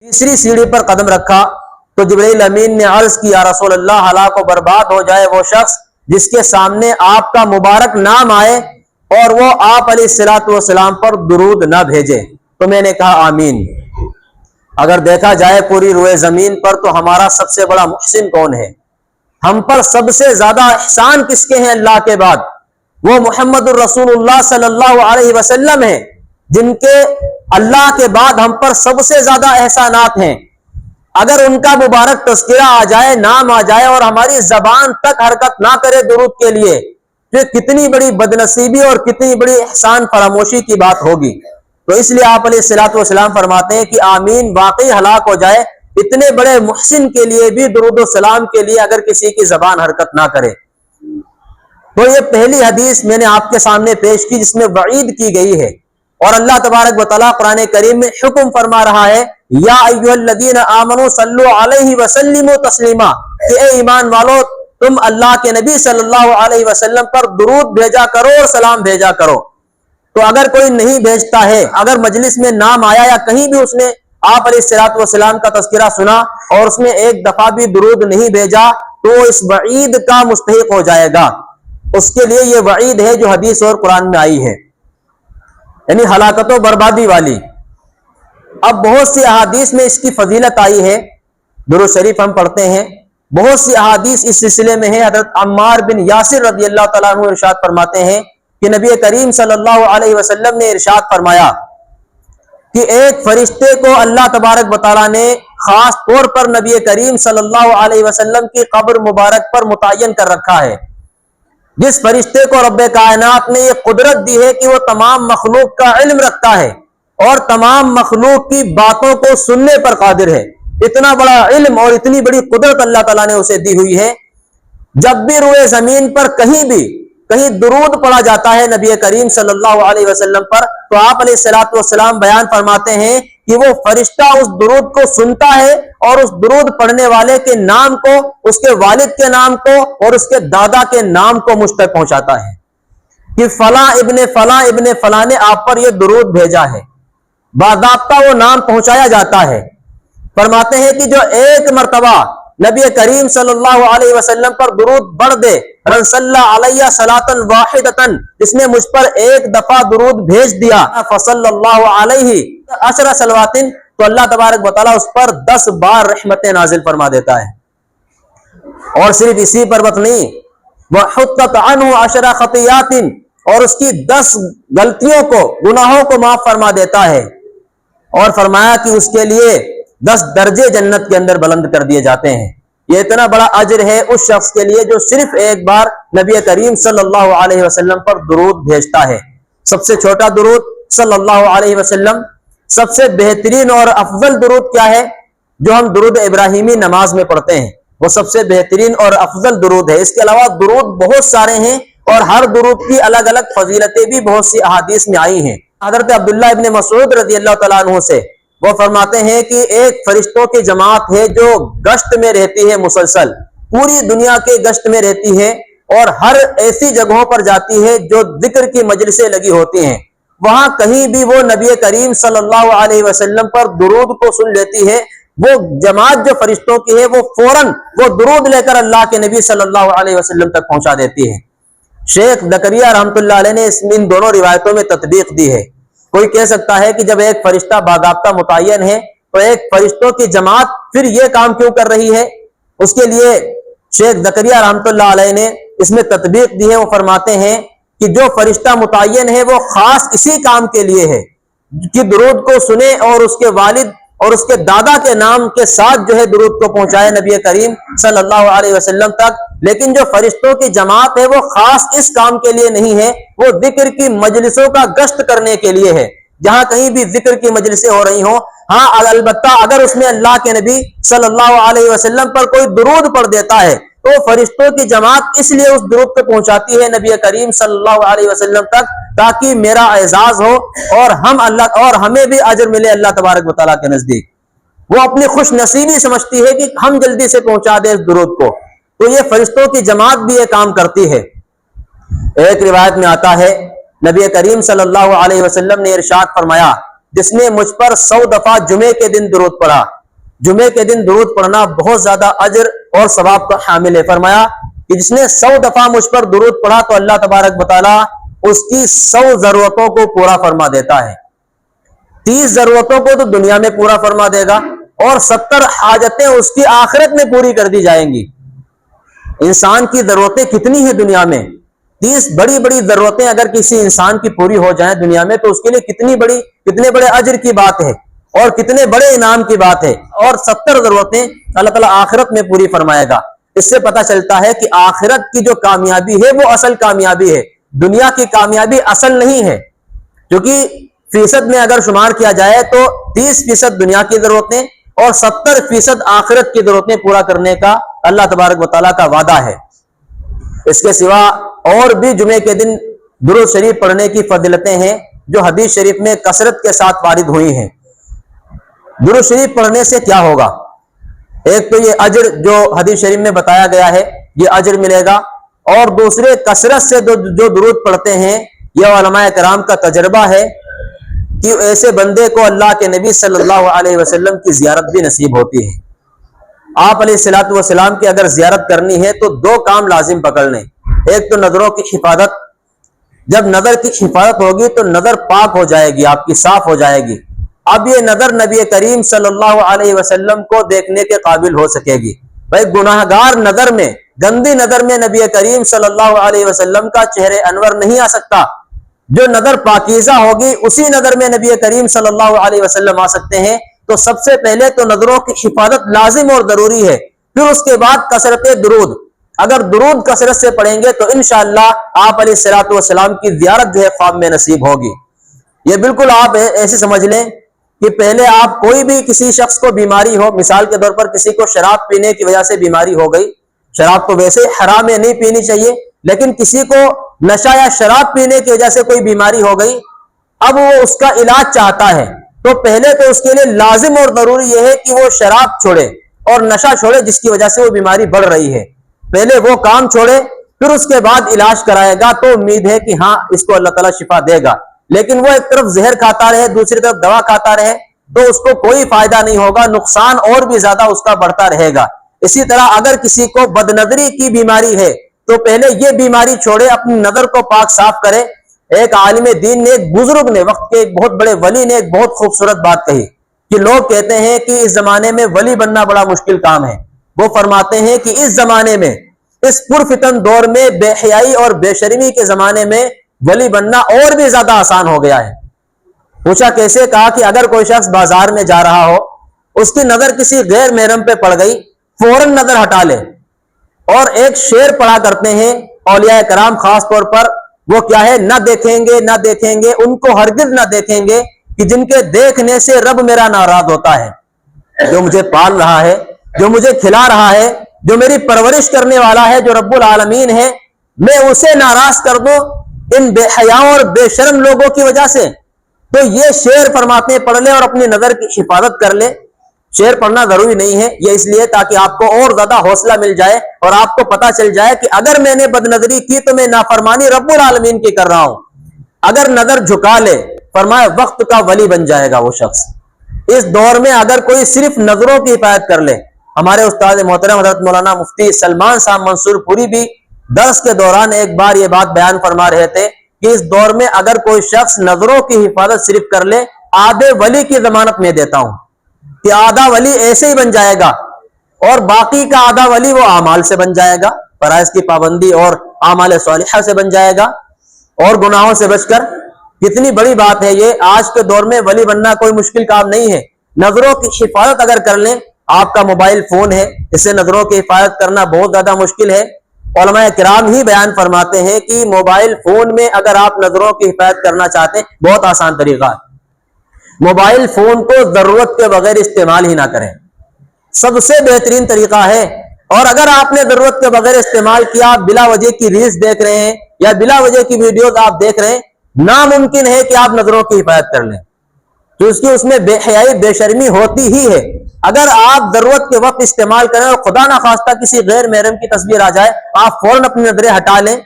تیسری سیڑھی پر قدم رکھا تو جبرائیل امین نے عرض کی یا رسول اللہ ہلاک و برباد ہو جائے وہ شخص جس کے سامنے آپ کا مبارک نام آئے اور وہ آپ علیہ الصلوۃ والسلام پر درود نہ بھیجے۔ تو میں نے کہا آمین۔ اگر دیکھا جائے پوری روئے زمین پر تو ہمارا سب سے بڑا محسن کون ہے؟ ہم پر سب سے زیادہ احسان کس کے ہیں اللہ کے بعد؟ وہ محمد الرسول اللہ صلی اللہ علیہ وسلم ہیں، جن کے اللہ کے بعد ہم پر سب سے زیادہ احسانات ہیں۔ اگر ان کا مبارک تذکرہ آ جائے، نام آ جائے اور ہماری زبان تک حرکت نہ کرے درود کے لیے، یہ کتنی بڑی بدنصیبی اور کتنی بڑی احسان فراموشی کی بات ہوگی۔ تو اس لیے آپ علیہ الصلوۃ والسلام فرماتے ہیں کہ آمین واقعی ہلاک ہو جائے اتنے بڑے محسن کے لیے بھی درود و سلام کے لیے اگر کسی کی زبان حرکت نہ کرے۔ تو یہ پہلی حدیث میں نے آپ کے سامنے پیش کی جس میں وعید کی گئی ہے، اور اللہ تبارک و تعالیٰ قرآن کریم میں حکم فرما رہا ہے یا ایھا الذین آمنوا صلوا علیہ وسلموا تسلیما، کہ اے ایمان والو تم اللہ کے نبی صلی اللہ علیہ وسلم پر درود بھیجا کرو اور سلام بھیجا کرو۔ تو اگر کوئی نہیں بھیجتا ہے، اگر مجلس میں نام آیا یا کہیں بھی اس نے آپ علیہ الصلوۃ والسلام کا تذکرہ سنا اور اس میں ایک دفعہ بھی درود نہیں بھیجا تو اس وعید کا مستحق ہو جائے گا۔ اس کے لیے یہ وعید ہے جو حدیث اور قرآن میں آئی ہے، یعنی ہلاکت و بربادی والی۔ اب بہت سی احادیث میں اس کی فضیلت آئی ہے، درود شریف ہم پڑھتے ہیں، بہت سی احادیث اس سلسلے میں ہے۔ حضرت عمار بن یاسر رضی اللہ تعالیٰ عنہ ارشاد فرماتے ہیں کہ نبی کریم صلی اللہ علیہ وسلم نے ارشاد فرمایا کہ ایک فرشتے کو اللہ تبارک و تعالیٰ نے خاص طور پر نبی کریم صلی اللہ علیہ وسلم کی قبر مبارک پر متعین کر رکھا ہے۔ جس فرشتے کو رب کائنات نے یہ قدرت دی ہے کہ وہ تمام مخلوق کا علم رکھتا ہے اور تمام مخلوق کی باتوں کو سننے پر قادر ہے، اتنا بڑا علم اور اتنی بڑی قدرت اللہ تعالیٰ نے اسے دی ہوئی ہے۔ جب بھی روئے زمین پر کہیں درود پڑھا جاتا ہے نبی کریم صلی اللہ علیہ وسلم پر، تو آپ علیہ الصلوۃ والسلام بیان فرماتے ہیں کہ وہ فرشتہ اس درود کو سنتا ہے اور اس درود پڑھنے والے کے نام کو، اس کے والد کے نام کو اور اس کے دادا کے نام کو مجھ تک پہنچاتا ہے کہ فلاں ابن فلاں نے آپ پر یہ درود بھیجا ہے، باضابطہ وہ نام پہنچایا جاتا ہے۔ فرماتے ہیں کہ جو ایک مرتبہ نبی کریم صلی اللہ علیہ وسلم پر درود پڑھ دے، من صلی علیہ صلاۃ واحدۃ، جس نے مجھ پر ایک دفعہ درود بھیج دیا، فصلی اللہ علیہ عشر صلوات، تو اللہ تبارک و تعالیٰ اس پر 10 بار رحمتیں نازل فرما دیتا ہے۔ اور صرف اسی پر بات نہیں، وحطت عنہ 10 خطیات، اور اس کی 10 غلطیوں کو، گناہوں کو معاف فرما دیتا ہے۔ اور فرمایا کہ اس کے لیے 10 درجے جنت کے اندر بلند کر دیے جاتے ہیں۔ یہ اتنا بڑا اجر ہے اس شخص کے لیے جو صرف ایک بار نبی کریم صلی اللہ علیہ وسلم پر درود بھیجتا ہے۔ سب سے چھوٹا درود صلی اللہ علیہ وسلم، سب سے بہترین اور افضل درود کیا ہے؟ جو ہم درود ابراہیمی نماز میں پڑھتے ہیں، وہ سب سے بہترین اور افضل درود ہے۔ اس کے علاوہ درود بہت سارے ہیں اور ہر درود کی الگ الگ فضیلتیں بھی بہت سی احادیث میں آئی ہیں۔ حضرت عبداللہ ابن مسعود رضی اللہ تعالیٰ عنہ سے وہ فرماتے ہیں کہ ایک فرشتوں کی جماعت ہے جو گشت میں رہتی ہے، مسلسل پوری دنیا کے گشت میں رہتی ہے اور ہر ایسی جگہوں پر جاتی ہے جو ذکر کی مجلسیں لگی ہوتی ہیں، وہاں کہیں بھی وہ نبی کریم صلی اللہ علیہ وسلم پر درود کو سن لیتی ہے۔ وہ جماعت جو فرشتوں کی ہے وہ فوراً وہ درود لے کر اللہ کے نبی صلی اللہ علیہ وسلم تک پہنچا دیتی ہے۔ شیخ زکریا رحمۃ اللہ علیہ نے ان دونوں روایتوں میں تطبیق دی ہے۔ کوئی کہہ سکتا ہے کہ جب ایک فرشتہ باضابطہ متعین ہے تو ایک فرشتوں کی جماعت پھر یہ کام کیوں کر رہی ہے؟ اس کے لیے شیخ زکریا رحمۃ اللہ علیہ نے اس میں تطبیق دی ہے۔ وہ فرماتے ہیں کہ جو فرشتہ متعین ہے وہ خاص اسی کام کے لیے ہے کہ درود کو سنے اور اس کے والد اور اس کے دادا کے نام کے ساتھ جو ہے درود کو پہنچائے نبی کریم صلی اللہ علیہ وسلم تک۔ لیکن جو فرشتوں کی جماعت ہے وہ خاص اس کام کے لیے نہیں ہے، وہ ذکر کی مجلسوں کا گشت کرنے کے لیے ہے۔ جہاں کہیں بھی ذکر کی مجلسیں ہو رہی ہوں، ہاں البتہ اگر اس میں اللہ کے نبی صلی اللہ علیہ وسلم پر کوئی درود پڑھ دیتا ہے تو فرشتوں کی جماعت اس لیے اس درود کو پہنچاتی ہے نبی کریم صلی اللہ علیہ وسلم تک تاکہ میرا اعزاز ہو اور ہمیں بھی اجر ملے اللہ تبارک و تعالیٰ کے نزدیک۔ وہ اپنی خوش نصیبی سمجھتی ہے کہ ہم جلدی سے پہنچا دیں اس درود کو، تو یہ فرشتوں کی جماعت بھی یہ کام کرتی ہے۔ ایک روایت میں آتا ہے نبی کریم صلی اللہ علیہ وسلم نے ارشاد فرمایا جس نے مجھ پر 100 دفعہ جمعے کے دن درود پڑھا. جمعے کے دن درود پڑھنا بہت زیادہ اجر اور ثواب کا حامل ہے. فرمایا کہ جس نے 100 دفعہ مجھ پر درود پڑھا تو اللہ تبارک و تعالی اس کی 100 ضرورتوں کو پورا فرما دیتا ہے. 30 ضرورتوں کو تو دنیا میں پورا فرما دے گا اور 70 حاجتیں اس کی آخرت میں پوری کر دی جائیں گی. انسان کی ضرورتیں کتنی ہیں دنیا میں؟ 30 بڑی بڑی ضرورتیں اگر کسی انسان کی پوری ہو جائیں دنیا میں تو اس کے لیے کتنے بڑے اجر کی بات ہے اور کتنے بڑے انعام کی بات ہے. اور 70 ضرورتیں اللہ تعالیٰ آخرت میں پوری فرمائے گا. اس سے پتہ چلتا ہے کہ آخرت کی جو کامیابی ہے وہ اصل کامیابی ہے. دنیا کی کامیابی اصل نہیں ہے، کیونکہ فیصد میں اگر شمار کیا جائے تو 30% دنیا کی ضرورتیں اور 70% آخرت کی ضرورتیں پورا کرنے کا اللہ تبارک و تعالیٰ کا وعدہ ہے. اس کے سوا اور بھی جمعے کے دن درود شریف پڑھنے کی فضیلتیں ہیں جو حدیث شریف میں کثرت کے ساتھ وارد ہوئی ہیں. درود شریف پڑھنے سے کیا ہوگا؟ ایک تو یہ اجر جو حدیث شریف میں بتایا گیا ہے یہ اجر ملے گا، اور دوسرے کثرت سے جو درود پڑھتے ہیں یہ علماء کرام کا تجربہ ہے کہ ایسے بندے کو اللہ کے نبی صلی اللہ علیہ وسلم کی زیارت بھی نصیب ہوتی ہے. آپ علیہ الصلوۃ والسلام کی اگر زیارت کرنی ہے تو 2 کام لازم پکڑ لیں. ایک تو نظروں کی حفاظت. جب نظر کی حفاظت ہوگی تو نظر پاک ہو جائے گی، آپ کی صاف ہو جائے گی. اب یہ نظر نبی کریم صلی اللہ علیہ وسلم کو دیکھنے کے قابل ہو سکے گی. بھائی گناہگار نظر میں، گندی نظر میں نبی کریم صلی اللہ علیہ وسلم کا چہرے انور نہیں آ سکتا. جو نظر پاکیزہ ہوگی اسی نظر میں نبی کریم صلی اللہ علیہ وسلم آ سکتے ہیں. تو سب سے پہلے تو نظروں کی حفاظت لازم اور ضروری ہے. پھر اس کے بعد کثرت درود. اگر درود کثرت سے پڑھیں گے تو انشاءاللہ آپ علیہ الصلوۃ والسلام کی زیارت جو ہے خواب میں نصیب ہوگی. یہ بالکل آپ ایسے سمجھ لیں کہ پہلے آپ کوئی بھی کسی شخص کو بیماری ہو، مثال کے طور پر کسی کو شراب پینے کی وجہ سے بیماری ہو گئی. شراب تو ویسے حرام ہے، نہیں پینی چاہیے، لیکن کسی کو نشہ یا شراب پینے کی وجہ سے کوئی بیماری ہو گئی، اب وہ اس کا علاج چاہتا ہے تو پہلے تو اس کے لیے لازم اور ضروری یہ ہے کہ وہ شراب چھوڑے اور نشہ چھوڑے جس کی وجہ سے وہ بیماری بڑھ رہی ہے. پہلے وہ کام چھوڑے پھر اس کے بعد علاج کرائے گا تو امید ہے کہ ہاں اس کو اللہ تعالیٰ شفا دے گا. لیکن وہ ایک طرف زہر کھاتا رہے دوسری طرف دوا کھاتا رہے تو اس کو کوئی فائدہ نہیں ہوگا، نقصان اور بھی زیادہ اس کا بڑھتا رہے گا. اسی طرح اگر کسی کو بد نظری کی بیماری ہے تو پہلے یہ بیماری چھوڑے، اپنی نظر کو پاک صاف کرے. ایک عالم دین نے، ایک بزرگ نے، وقت کے ایک بہت بڑے ولی نے ایک بہت خوبصورت بات کہی کہ لوگ کہتے ہیں کہ اس زمانے میں ولی بننا بڑا مشکل کام ہے. وہ فرماتے ہیں کہ اس زمانے میں، اس پرفتن دور میں، بے حیائی اور بے شرمی کے زمانے میں ولی بننا اور بھی زیادہ آسان ہو گیا ہے. پوچھا کیسے؟ کہا کہ اگر کوئی شخص بازار میں جا رہا ہو، اس کی نظر کسی غیر محرم پہ پڑ گئی، فوراً نظر ہٹا لے. اور ایک شعر پڑھا کرتے ہیں اولیاء کرام خاص طور پر، وہ کیا ہے؟ نہ دیکھیں گے نہ دیکھیں گے ان کو ہرگز نہ دیکھیں گے کہ جن کے دیکھنے سے رب میرا ناراض ہوتا ہے. جو مجھے پال رہا ہے، جو مجھے کھلا رہا ہے، جو میری پرورش کرنے والا ہے، جو رب العالمین ہے، میں اسے ناراض کر دوں ان بے حیاؤں اور بے شرم لوگوں کی وجہ سے؟ تو یہ شعر فرماتے ہیں پڑھ لے اور اپنی نظر کی حفاظت کر لے. شعر پڑھنا ضروری نہیں ہے، یہ اس لیے تاکہ آپ کو اور زیادہ حوصلہ مل جائے اور آپ کو پتہ چل جائے کہ اگر میں نے بد نظری کی تو میں نافرمانی رب العالمین کی کر رہا ہوں. اگر نظر جھکا لے، فرمایا وقت کا ولی بن جائے گا وہ شخص. اس دور میں اگر کوئی صرف نظروں کی حفاظت کر لے، ہمارے استاد محترم حضرت مولانا مفتی سلمان صاحب منصور پوری بھی درس کے دوران ایک بار یہ بات بیان فرما رہے تھے کہ اس دور میں اگر کوئی شخص نظروں کی حفاظت صرف کر لے، آدھے ولی کی ضمانت میں دیتا ہوں کہ آدھا ولی ایسے ہی بن جائے گا اور باقی کا آدھا ولی وہ اعمال سے بن جائے گا، فرائض کی پابندی اور اعمال صالحہ سے بن جائے گا اور گناہوں سے بچ کر. کتنی بڑی بات ہے یہ. آج کے دور میں ولی بننا کوئی مشکل کام نہیں ہے. نظروں کی حفاظت اگر کر لیں، آپ کا موبائل فون ہے، اس سے نظروں کی حفاظت کرنا بہت زیادہ مشکل ہے. علماء کرام ہی بیان فرماتے ہیں کہ موبائل فون میں اگر آپ نظروں کی حفاظت کرنا چاہتے ہیں بہت آسان طریقہ ہے. موبائل فون کو ضرورت کے بغیر استعمال ہی نہ کریں، سب سے بہترین طریقہ ہے. اور اگر آپ نے ضرورت کے بغیر استعمال کیا، بلا وجہ کی ریلز دیکھ رہے ہیں یا بلا وجہ کی ویڈیوز آپ دیکھ رہے ہیں، ناممکن ہے کہ آپ نظروں کی حفاظت کر لیں، تو اس میں بے حیائی بے شرمی ہوتی ہی ہے. اگر آپ ضرورت کے وقت استعمال کریں اور خدا نخواستہ کسی غیر محرم کی تصویر آ جائے، آپ فوراً اپنی نظریں ہٹا لیں.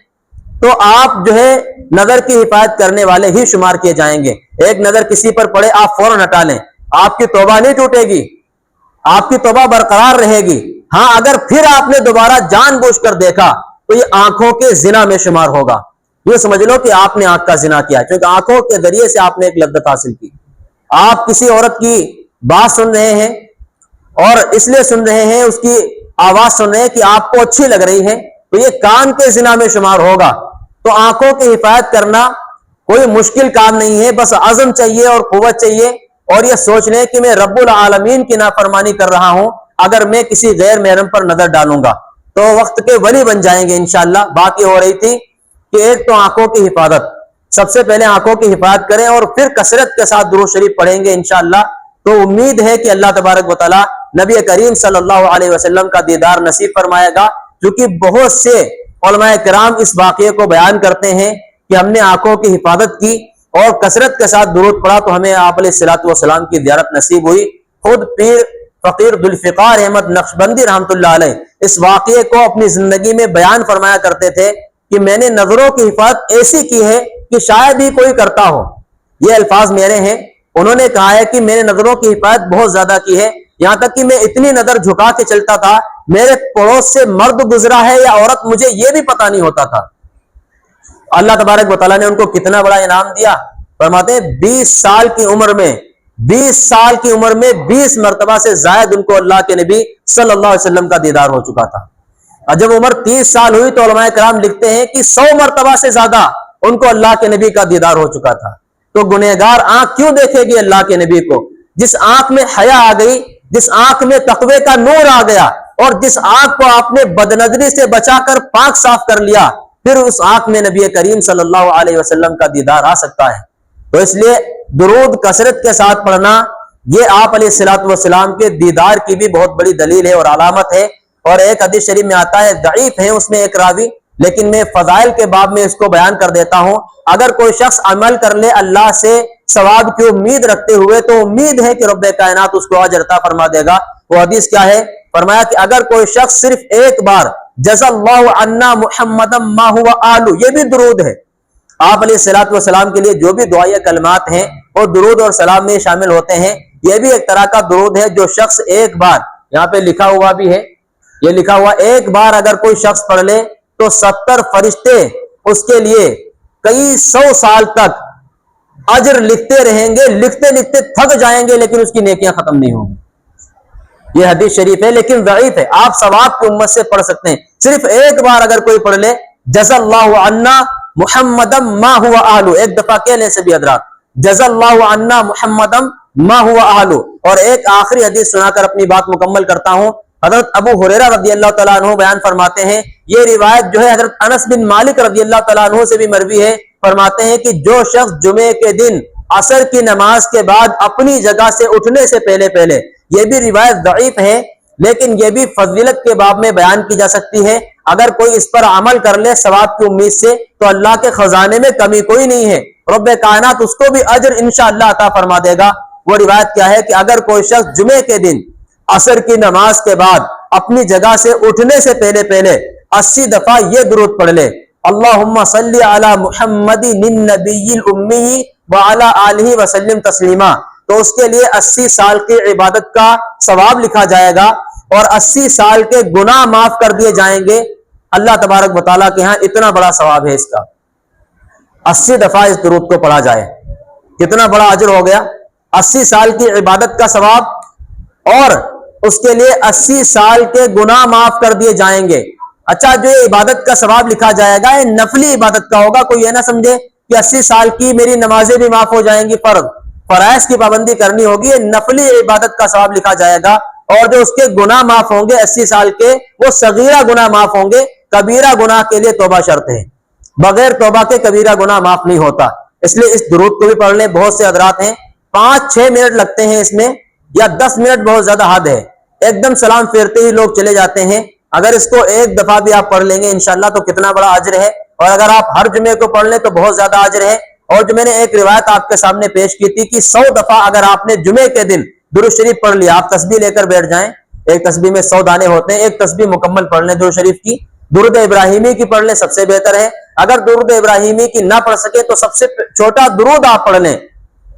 تو آپ جو ہے نظر کی حفاظت کرنے والے ہی شمار کیے جائیں گے۔ ایک نظر کسی پر پڑے آپ فوراً ہٹا لیں، آپ کی توبہ نہیں ٹوٹے گی، آپ کی توبہ برقرار رہے گی۔ ہاں اگر پھر آپ نے دوبارہ جان بوجھ کر دیکھا تو یہ آنکھوں کے زنا میں شمار ہوگا۔ یہ سمجھ لو کہ آپ نے آنکھ کا زنا کیا، کیونکہ آنکھوں کے ذریعے سے آپ نے ایک لذت حاصل کی۔ آپ کسی عورت کی بات سن رہے ہیں اور اس لیے سن رہے ہیں، اس کی آواز سن رہے ہیں کہ آپ کو اچھی لگ رہی ہے، تو یہ کان کے زنا میں شمار ہوگا۔ تو آنکھوں کی حفاظت کرنا کوئی مشکل کام نہیں ہے، بس عزم چاہیے اور قوت چاہیے، اور یہ سوچ لیں کہ میں رب العالمین کی نافرمانی کر رہا ہوں اگر میں کسی غیر محرم پر نظر ڈالوں گا تو وقت کے ولی بن جائیں گے انشاءاللہ۔ بات یہ ہو رہی تھی کہ ایک تو آنکھوں کی حفاظت، سب سے پہلے آنکھوں کی حفاظت کریں اور پھر کثرت کے ساتھ درود شریف پڑھیں گے انشاءاللہ، تو امید ہے کہ اللہ تبارک و تعالی نبی کریم صلی اللہ علیہ وسلم کا دیدار نصیب فرمائے گا، کیونکہ بہت سے علماء کرام اس واقعے کو بیان کرتے ہیں کہ ہم نے آنکھوں کی حفاظت کی اور کثرت کے ساتھ درود پڑھا تو ہمیں آپ علیہ الصلوۃ والسلام کی زیارت نصیب ہوئی۔ خود پیر فقیر ذوالفقار احمد نقشبندی رحمۃ اللہ علیہ اس واقعے کو اپنی زندگی میں بیان فرمایا کرتے تھے کہ میں نے نظروں کی حفاظت ایسی کی ہے کہ شاید ہی کوئی کرتا ہو۔ یہ الفاظ میرے ہیں، انہوں نے کہا ہے کہ میں نے نظروں کی حفاظت بہت زیادہ کی ہے، یہاں تک کہ میں اتنی نظر جھکا کے چلتا تھا میرے پڑوس سے مرد گزرا ہے یا عورت مجھے یہ بھی پتہ نہیں ہوتا تھا۔ اللہ تبارک و تعالیٰ نے ان کو کتنا بڑا انعام دیا، فرماتے ہیں 20 سال کی عمر میں 20 مرتبہ سے زائد ان کو اللہ کے نبی صلی اللہ علیہ وسلم کا دیدار ہو چکا تھا۔ اور جب عمر 30 سال ہوئی تو علماء کرام لکھتے ہیں کہ 100 مرتبہ سے زیادہ ان کو اللہ کے نبی کا دیدار ہو چکا تھا۔ تو گنہگار آنکھ کیوں دیکھے گی اللہ کے نبی کو؟ جس آنکھ میں حیا آ گئی، جس آنکھ میں تقوی کا نور آ گیا، اور جس آنکھ کو آپ نے بدنظری سے بچا کر پاک صاف کر لیا، پھر اس آنکھ میں نبی کریم صلی اللہ علیہ وسلم کا دیدار آ سکتا ہے۔ تو اس لیے درود کثرت کے ساتھ پڑھنا یہ آپ علیہ الصلوۃ والسلام کے دیدار کی بھی بہت بڑی دلیل ہے اور علامت ہے۔ اور ایک حدیث شریف میں آتا ہے، ضعیف ہے اس میں ایک راوی، لیکن میں فضائل کے باب میں اس کو بیان کر دیتا ہوں۔ اگر کوئی شخص عمل کر لے اللہ سے ثواب کی امید رکھتے ہوئے تو امید ہے کہ رب کائنات اس کو اجر عطا فرما دے گا۔ وہ حدیث کیا ہے؟ فرمایا کہ اگر کوئی شخص صرف ایک بار جزا اللہ عنا محمدا ما هو آلو، یہ بھی درود ہے آپ علیہ الصلوۃ والسلام کے لیے، جو بھی دعائیہ کلمات ہیں وہ درود اور سلام میں شامل ہوتے ہیں، یہ بھی ایک طرح کا درود ہے جو شخص ایک بار، یہاں پہ لکھا ہوا بھی ہے، یہ لکھا ہوا ایک بار اگر کوئی شخص پڑھ لے تو 70 فرشتے اس کے لیے کئی 100 سال تک اجر لکھتے رہیں گے، لکھتے لکھتے تھک جائیں گے لیکن اس کی نیکیاں ختم نہیں ہوں گی۔ یہ حدیث شریف ہے لیکن ضعیف ہے، آپ ثواب کی امت سے پڑھ سکتے ہیں۔ صرف ایک بار اگر کوئی پڑھ لے جزا اللہ عنا محمدا ما هو اہل، ایک دفعہ کہہ لیں سبھی حضرات، جزا اللہ عنا محمدا ما هو اہل۔ اور ایک آخری حدیث سنا کر اپنی بات مکمل کرتا ہوں۔ حضرت ابو ہریرہ رضی اللہ تعالیٰ عنہ بیان فرماتے ہیں، یہ روایت جو ہے حضرت انس بن مالک رضی اللہ تعالیٰ عنہ سے بھی مروی ہے، فرماتے ہیں کہ جو شخص جمعے کے دن عصر کی نماز کے بعد اپنی جگہ سے اٹھنے سے پہلے، یہ بھی روایت ضعیف ہے لیکن یہ بھی فضیلت کے باب میں بیان کی جا سکتی ہے، اگر کوئی اس پر عمل کر لے ثواب کی امید سے تو اللہ کے خزانے میں کمی کوئی نہیں ہے، رب کائنات اس کو بھی اجر انشاءاللہ عطا فرما دے گا۔ وہ روایت کیا ہے کہ اگر کوئی شخص جمعے کے دن عصر کی نماز کے بعد اپنی جگہ سے اٹھنے سے پہلے 80 دفعہ یہ درود پڑھ لے، اللہم صلی علی محمد النبی الامی وعلی آلہ وسلم تسلیما، تو اس کے لیے 80 سال کی عبادت کا ثواب لکھا جائے گا اور 80 سال کے گناہ معاف کر دیے جائیں گے۔ اللہ تبارک و تعالیٰ کے ہاں اتنا بڑا ثواب ہے اس کا، 80 دفعہ اس درود کو پڑھا جائے، کتنا بڑا اجر ہو گیا، 80 سال کی عبادت کا ثواب اور اس کے لیے 80 سال کے گناہ معاف کر دیے جائیں گے۔ اچھا، جو یہ عبادت کا ثواب لکھا جائے گا یہ نفلی عبادت کا ہوگا، کوئی یہ نہ سمجھے کہ 80 سال کی میری نمازیں بھی معاف ہو جائیں گی، فرائض کی پابندی کرنی ہوگی، یہ نفلی عبادت کا ثواب لکھا جائے گا، اور جو اس کے گناہ معاف ہوں گے 80 سال کے وہ صغیرہ گناہ معاف ہوں گے، کبیرہ گناہ کے لیے توبہ شرط ہے، بغیر توبہ کے کبیرہ گناہ معاف نہیں ہوتا۔ اس لیے اس درود کو بھی پڑھ لیں، بہت سے حضرات ہیں 5-6 منٹ لگتے ہیں اس میں، یا 10 منٹ بہت زیادہ حد ہے، ایک دم سلام پھیرتے ہی لوگ چلے جاتے ہیں۔ اگر اس کو ایک دفعہ بھی آپ پڑھ لیں گے انشاءاللہ تو کتنا بڑا اجر ہے، اور اگر آپ ہر جمعے کو پڑھ لیں تو بہت زیادہ اجر ہے۔ اور جو میں نے ایک روایت آپ کے سامنے پیش کی تھی کہ 100 دفعہ اگر آپ نے جمعے کے دن درود شریف پڑھ لیا، آپ تسبیح لے کر بیٹھ جائیں، ایک تسبیح میں 100 دانے ہوتے ہیں، ایک تسبیح مکمل پڑھ لیں درود شریف کی، درود ابراہیمی کی پڑھ لیں، سب سے بہتر ہے۔ اگر درود ابراہیمی کی نہ پڑھ سکے تو سب سے چھوٹا درود آپ پڑھ لیں۔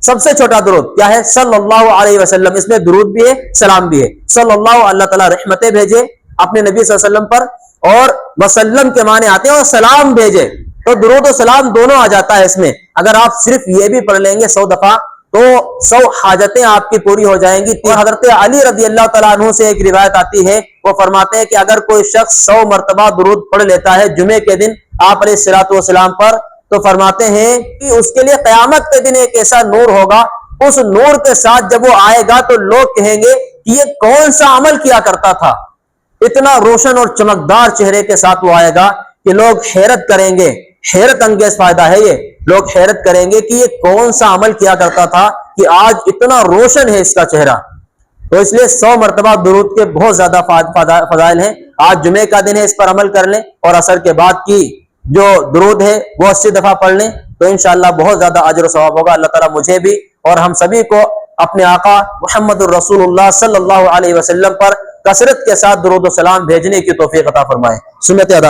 سب سے چھوٹا درود کیا ہے؟ صلی اللہ علیہ وسلم۔ اس میں درود بھی ہے، سلام بھی ہے۔ صلی اللہ، اللہ تعالیٰ رحمتیں بھیجے اپنے نبی صلی اللہ علیہ وسلم پر، اور وسلم کے معنی آتے ہیں اور سلام بھیجے، تو درود و سلام دونوں آ جاتا ہے اس میں۔ اگر آپ صرف یہ بھی پڑھ لیں گے 100 دفعہ تو 100 حاجتیں آپ کی پوری ہو جائیں گی۔ اور حضرت علی رضی اللہ تعالیٰ عنہ سے ایک روایت آتی ہے، وہ فرماتے ہیں کہ اگر کوئی شخص 100 مرتبہ درود پڑھ لیتا ہے جمعے کے دن آپ علیہ الصلوۃ والسلام پر، تو فرماتے ہیں کہ اس کے لیے قیامت کے دن ایک ایسا نور ہوگا، اس نور کے ساتھ جب وہ آئے گا تو لوگ کہیں گے کہ یہ کون سا عمل کیا کرتا تھا، اتنا روشن اور چمکدار چہرے کے ساتھ وہ آئے گا کہ لوگ حیرت کریں گے۔ حیرت انگیز فائدہ ہے یہ، لوگ حیرت کریں گے کہ یہ کون سا عمل کیا کرتا تھا کہ آج اتنا روشن ہے اس کا چہرہ۔ تو اس لیے 100 مرتبہ درود کے بہت زیادہ فضائل ہیں۔ آج جمعے کا دن ہے، اس پر عمل کر لیں، اور عصر کے بعد کی جو درود ہے وہ 80 دفعہ پڑھ لیں تو انشاءاللہ بہت زیادہ اجر و ثواب ہوگا۔ اللہ تعالیٰ مجھے بھی اور ہم سبھی کو اپنے آقا محمد الرسول اللہ صلی اللہ علیہ وسلم پر کثرت کے ساتھ درود و سلام بھیجنے کی توفیق عطا فرمائے۔ سنت ادا